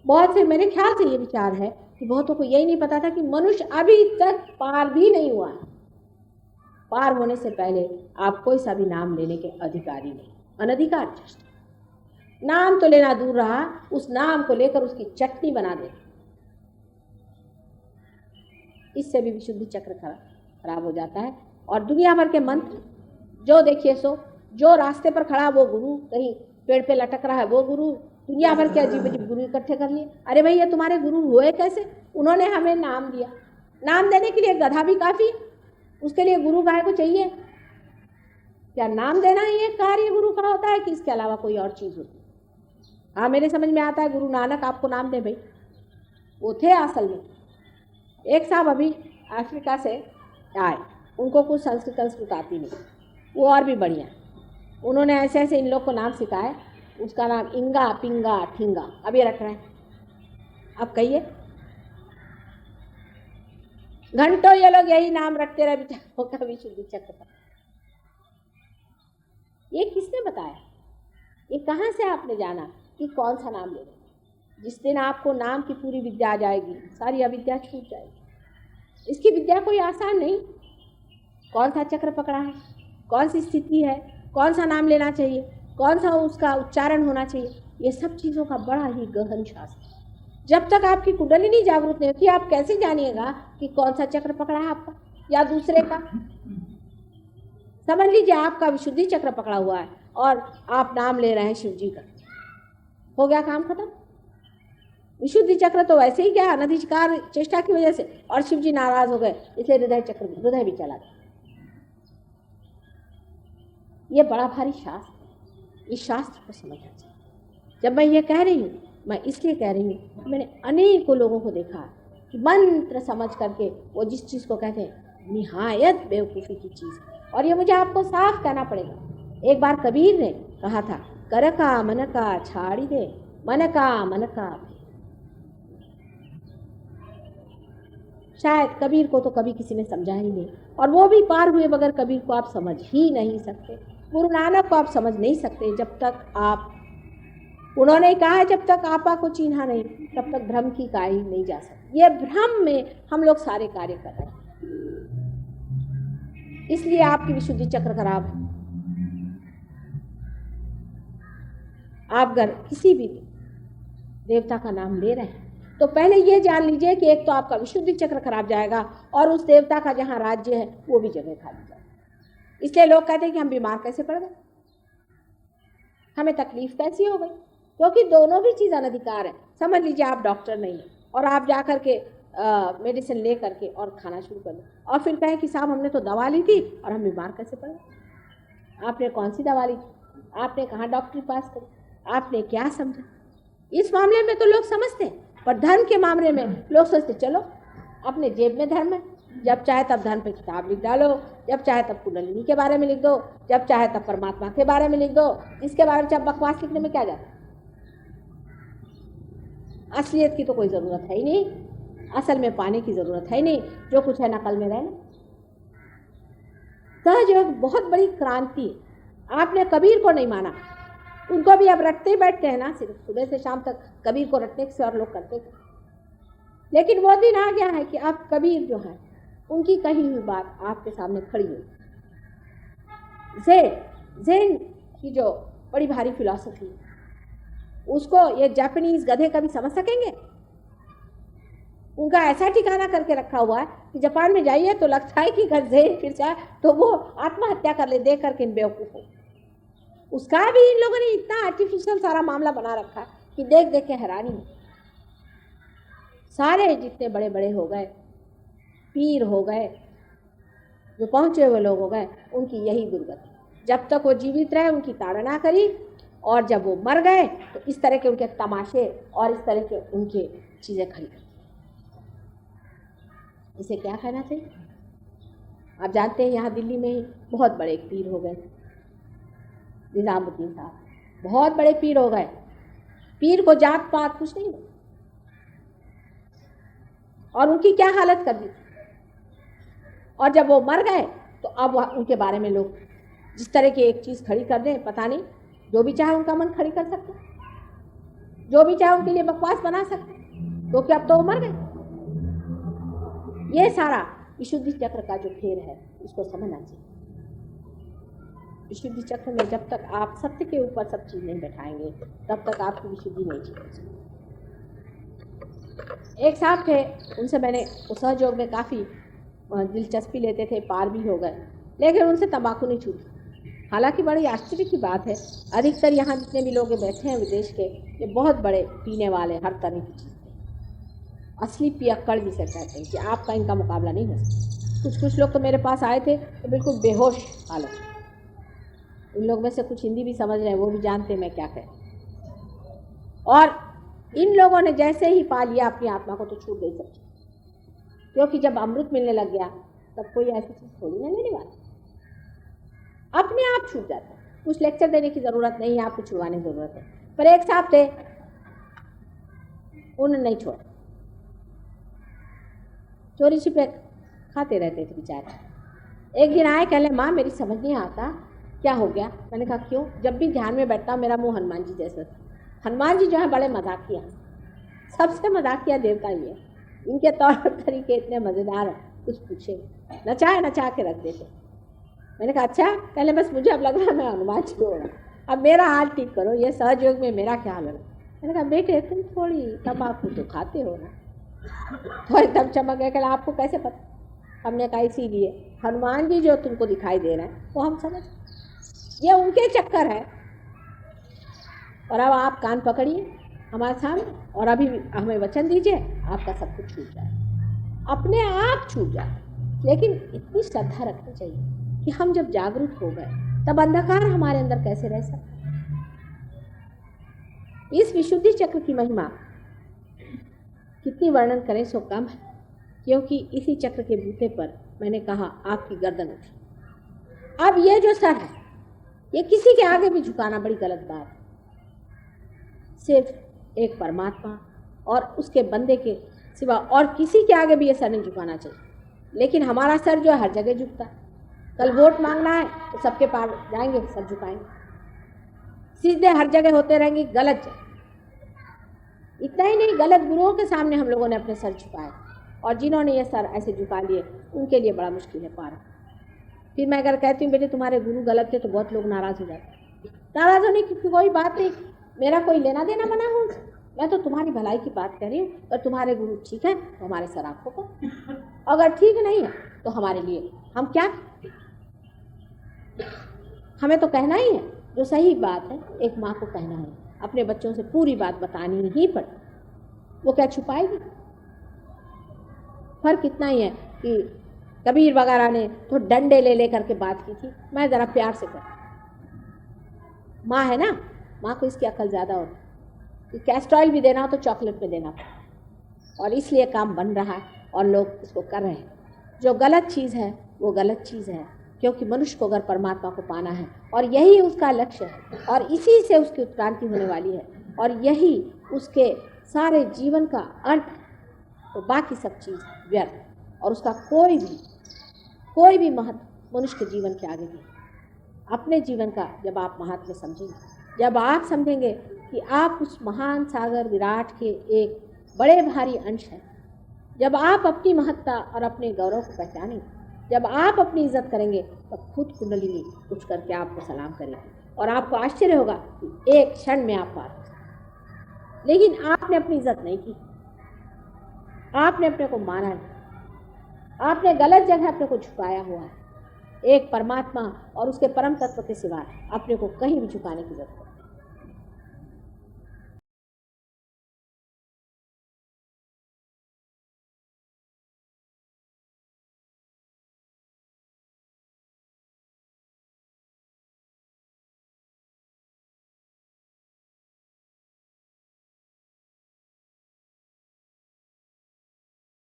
बहुत से, मेरे ख्याल से ये विचार है कि बहुतों को यही नहीं पता था कि मनुष्य अभी तक पार भी नहीं हुआ है। पार होने से पहले आप कोई सा भी नाम लेने के अधिकारी नहीं, अनधिकार चेष्टा। नाम तो लेना दूर रहा, उस नाम को लेकर उसकी चटनी बना दे, इससे भी विशुद्धि चक्र खराब हो जाता है। और दुनिया भर के मंत्र जो देखिए सो, जो रास्ते पर खड़ा वो गुरु, कहीं पेड़ पे लटक रहा है वो गुरु, दुनिया भर के अजीब अजीब गुरु इकट्ठे कर लिए। अरे भाई, ये तुम्हारे गुरु हुए कैसे? उन्होंने हमें नाम दिया। नाम देने के लिए गधा भी काफी, उसके लिए गुरु गाय को चाहिए? क्या नाम देना ही एक कार्य गुरु का होता है कि इसके अलावा कोई और चीज होती है? हाँ, मेरे समझ में आता है गुरु नानक आपको नाम दे भाई, वो थे असल में। एक साहब अभी अफ्रीका से आए, उनको कुछ संस्कृत आती नहीं, वो और भी बढ़िया, उन्होंने ऐसे ऐसे इन लोग को नाम सिखाए। उसका नाम इंगा पिंगा ठिंगा, अब ये रख रहे हैं। अब कहिए, घंटों ये लोग यही नाम रखते रहे बेचारों का विशुद्धि चक्र पर। ये किसने बताया? ये कहाँ से आपने जाना कि कौन सा नाम लेना? जिस दिन आपको नाम की पूरी विद्या आ जाएगी, सारी अविद्या छूट जाएगी। इसकी विद्या कोई आसान नहीं। कौन सा चक्र पकड़ा है, कौन सी स्थिति है, कौन सा नाम लेना चाहिए, कौन सा उसका उच्चारण होना चाहिए, ये सब चीज़ों का बड़ा ही गहन शास्त्र है। जब तक आपकी कुंडलिनी जागृत नहीं होती, आप कैसे जानिएगा कि कौन सा चक्र पकड़ा है आपका या दूसरे का? समझ लीजिए आपका विशुद्धि चक्र पकड़ा हुआ है और आप नाम ले रहे हैं शिव जी का, हो गया काम खत्म। विशुद्धि चक्र तो वैसे ही क्या, अनधिकार चेष्टा की वजह से, और शिव जी नाराज हो गए, इसलिए हृदय भी चला गया। ये बड़ा भारी शास्त्र है, इस शास्त्र को समझना चाहिए। जब मैं ये कह रही हूँ, मैं इसलिए कह रही हूँ, मैंने अनेकों लोगों को देखा कि मंत्र समझ करके वो जिस चीज़ को कहते हैं निहायत बेवकूफ़ी की चीज़ है। और ये मुझे आपको साफ कहना पड़ेगा। एक बार कबीर ने कहा था, कर का मन का छाड़ी दे, मन का मन का। शायद कबीर को तो कभी किसी ने समझा ही नहीं, और वो भी पार हुए बगैर कबीर को आप समझ ही नहीं सकते। गुरु नानक को आप समझ नहीं सकते जब तक आप, उन्होंने कहा है जब तक आपा को चिन्हा नहीं तब तक भ्रम की काई नहीं जा सकती। ये भ्रम में हम लोग सारे कार्य कर रहे हैं, इसलिए आपकी विशुद्धि चक्र खराब है। आप अगर किसी भी देवता का नाम ले रहे हैं तो पहले ये जान लीजिए कि एक तो आपका विशुद्धि चक्र खराब जाएगा और उस देवता का जहाँ राज्य है वो भी जगह खाली जाएगी। इसलिए लोग कहते हैं कि हम बीमार कैसे पड़ गए, हमें तकलीफ कैसी हो गई, क्योंकि दोनों भी चीज़ अनधिकार है। समझ लीजिए आप डॉक्टर नहीं हैं और आप जा कर के मेडिसिन ले करके और खाना शुरू कर दो, और फिर कहें कि साहब हमने तो दवा ली थी और हम बीमार कैसे पड़ गए। आपने कौन सी दवा ली, आपने कहाँ डॉक्टरी पास करी, आपने क्या समझा? इस मामले में तो लोग समझते हैं, पर धर्म के मामले में लोग सोचते चलो अपने जेब में धर्म है, जब चाहे तब धर्म पे किताब लिख डालो, जब चाहे तब कुंडलिनी के बारे में लिख दो, जब चाहे तब परमात्मा के बारे में लिख दो, इसके बारे में जब बकवास लिखने में क्या जाता है? असलियत की तो कोई ज़रूरत है ही नहीं, असल में पाने की ज़रूरत है ही नहीं, जो कुछ है नकल में रहना। सहयोग बहुत बड़ी क्रांति है। आपने कबीर को नहीं माना, उनको भी अब रटते ही बैठते हैं ना, सिर्फ सुबह से शाम तक कबीर को रटने से और लोग करते थे। लेकिन वो दिन आ गया है कि अब कबीर जो है उनकी कही हुई बात आपके सामने खड़ी हुई। ज़ेन की जो बड़ी भारी फिलॉसफी है, उसको ये जापानीज गधे कभी समझ सकेंगे? उनका ऐसा ठिकाना करके रखा हुआ है कि जापान में जाइए तो लगता है कि अगर ज़ेन फिर जाए तो वो आत्महत्या कर ले, देख करके इन बेवकूफ़ों। उसका भी इन लोगों ने इतना आर्टिफिशियल सारा मामला बना रखा कि देख देख के हैरानी है। सारे जितने बड़े बड़े हो गए, पीर हो गए, जो पहुँचे हुए लोग हो गए, उनकी यही दुर्गति। जब तक वो जीवित रहे उनकी ताड़ना करी, और जब वो मर गए तो इस तरह के उनके तमाशे और इस तरह के उनके चीज़ें खड़ी कर। इसे क्या कहना चाहिए? आप जानते हैं यहाँ दिल्ली में ही बहुत बड़े एक पीर हो गए, निजामुद्दीन साहब, बहुत बड़े पीर हो गए। पीर को जात पात कुछ नहीं, और उनकी क्या हालत कर दी। और जब वो मर गए तो अब उनके बारे में लोग जिस तरह की एक चीज़ खड़ी कर दें, पता नहीं, जो भी चाहे उनका मन खड़ी कर सकते। जो भी चाहे उनके लिए बकवास बना सकते, क्योंकि अब तो वो मर गए। ये सारा विशुद्धि चक्र का जो खेल है इसको समझना चाहिए। विशुद्धि चक्र में जब तक आप सत्य के ऊपर सब चीज नहीं बैठाएंगे तब तक आपकी विशुद्धि नहीं जीतेगी। एक साहब थे, उनसे मैंने सहयोग में काफ़ी दिलचस्पी लेते थे, पार भी हो गए, लेकिन उनसे तंबाकू नहीं छूटी। हालांकि बड़ी आश्चर्य की बात है, अधिकतर यहाँ जितने भी लोग बैठे हैं विदेश के, ये बहुत बड़े पीने वाले हर तरह की चीज़ थे, असली पियक्कड़ जिसे कहते हैं कि आपका इनका मुकाबला नहीं हो सकता। कुछ लोग तो मेरे पास आए थे तो बिल्कुल बेहोश हालत। इन लोग में से कुछ हिंदी भी समझ रहे हैं, वो भी जानते हैं मैं क्या कह। और इन लोगों ने जैसे ही पा लिया अपनी आत्मा को तो छूट गई सब चीज़, क्योंकि जब अमृत मिलने लग गया तब कोई ऐसी चीज़ थोड़ी ना लेने वाला, अपने आप छूट जाता है। कुछ लेक्चर देने की ज़रूरत नहीं है, आपको छुड़वाने की ज़रूरत है। पर एक साहब थे, उन्होंने नहीं छोड़ा, चोरी छिपे खाते रहते थे बेचारे। एक दिन आए, कहले माँ मेरी समझ नहीं आता क्या हो गया। मैंने कहा क्यों? जब भी ध्यान में बैठता मेरा मुंह हनुमान जी जैसा। हनुमान जी जो है बड़े मजाकिया, सबसे मजाकिया देवता ही है। इनके तौर तरीके इतने मज़ेदार हैं, कुछ पूछे, नचा के रख देते। मैंने कहा अच्छा? पहले बस मुझे अब लग रहा है मैं हनुमान जी हो रहा, अब मेरा हाल ठीक करो, ये सहयोग में मेरा क्या हाल है। मैंने कहा बेटे तुम थोड़ी तम्बाकू तो खाते हो ना। तो एकदम चमक गया, कहला आपको कैसे पता? हमने कहा इसीलिए हनुमान जी जो तुमको दिखाई दे रहे हैं वो हम समझ, ये उनके चक्कर है। और अब आप कान पकड़िए हमारे सामने और अभी हमें वचन दीजिए, आपका सब कुछ छूट जाए, अपने आप छूट जाए। लेकिन इतनी श्रद्धा रखनी चाहिए कि हम जब जागरूक हो गए तब अंधकार हमारे अंदर कैसे रह सकता। इस विशुद्धि चक्र की महिमा कितनी वर्णन करें सो कम है, क्योंकि इसी चक्र के बूते पर मैंने कहा आपकी गर्दन उठी। अब ये जो सर है ये किसी के आगे भी झुकाना बड़ी गलत बात है। सिर्फ एक परमात्मा और उसके बंदे के सिवा और किसी के आगे भी ये सर नहीं झुकाना चाहिए। लेकिन हमारा सर जो है हर जगह झुकता है। कल वोट मांगना है तो सबके पास जाएंगे, सर झुकाएंगे, सीधे हर जगह होते रहेंगे, गलत जगह। इतना ही नहीं, गलत गुरुओं के सामने हम लोगों ने अपने सर झुकाए, और जिन्होंने ये सर ऐसे झुका लिए उनके लिए बड़ा मुश्किल है पार। फिर मैं अगर कहती हूँ बेटे तुम्हारे गुरु गलत थे तो बहुत लोग नाराज़ हो जाते हैं। नाराज़ होने की कोई बात नहीं, मेरा कोई लेना देना मना हो, मैं तो तुम्हारी भलाई की बात कर रही हूँ। और तुम्हारे गुरु ठीक है तो हमारे सर आपको को, अगर ठीक नहीं है तो हमारे लिए हम क्या, हमें तो कहना ही है जो सही बात है। एक माँ को कहना है, अपने बच्चों से पूरी बात बतानी ही पड़े, वो क्या छुपाएगी। फर्क इतना ही है कि कबीर वगैरह ने तो डंडे ले करके बात की थी, मैं ज़रा प्यार से कर। माँ है ना, माँ को इसकी अकल ज़्यादा होती, कैस्ट्रॉयल भी देना हो तो चॉकलेट में देना पड़ता, और इसलिए काम बन रहा है और लोग इसको कर रहे हैं। जो गलत चीज़ है वो गलत चीज़ है, क्योंकि मनुष्य को अगर परमात्मा को पाना है और यही उसका लक्ष्य है और इसी से उसकी उत्क्रांति होने वाली है और यही उसके सारे जीवन का अंत, तो बाकी सब चीज़ व्यर्थ और उसका कोई भी महत्व मनुष्य के जीवन के आगे नहीं। अपने जीवन का जब आप महत्व समझेंगे, जब आप समझेंगे कि आप उस महान सागर विराट के एक बड़े भारी अंश हैं, जब आप अपनी महत्ता और अपने गौरव को पहचानेंगे, जब आप अपनी इज्जत करेंगे तो खुद कुंडलिनी उठ करके आपको सलाम करेगी और आपको आश्चर्य होगा कि एक क्षण में आप पार। लेकिन आपने अपनी इज्जत नहीं की, आपने अपने को माना नहीं, आपने गलत जगह अपने को झुकाया हुआ है। एक परमात्मा और उसके परम तत्व के सिवा अपने को कहीं भी झुकाने की जरूरत नहीं।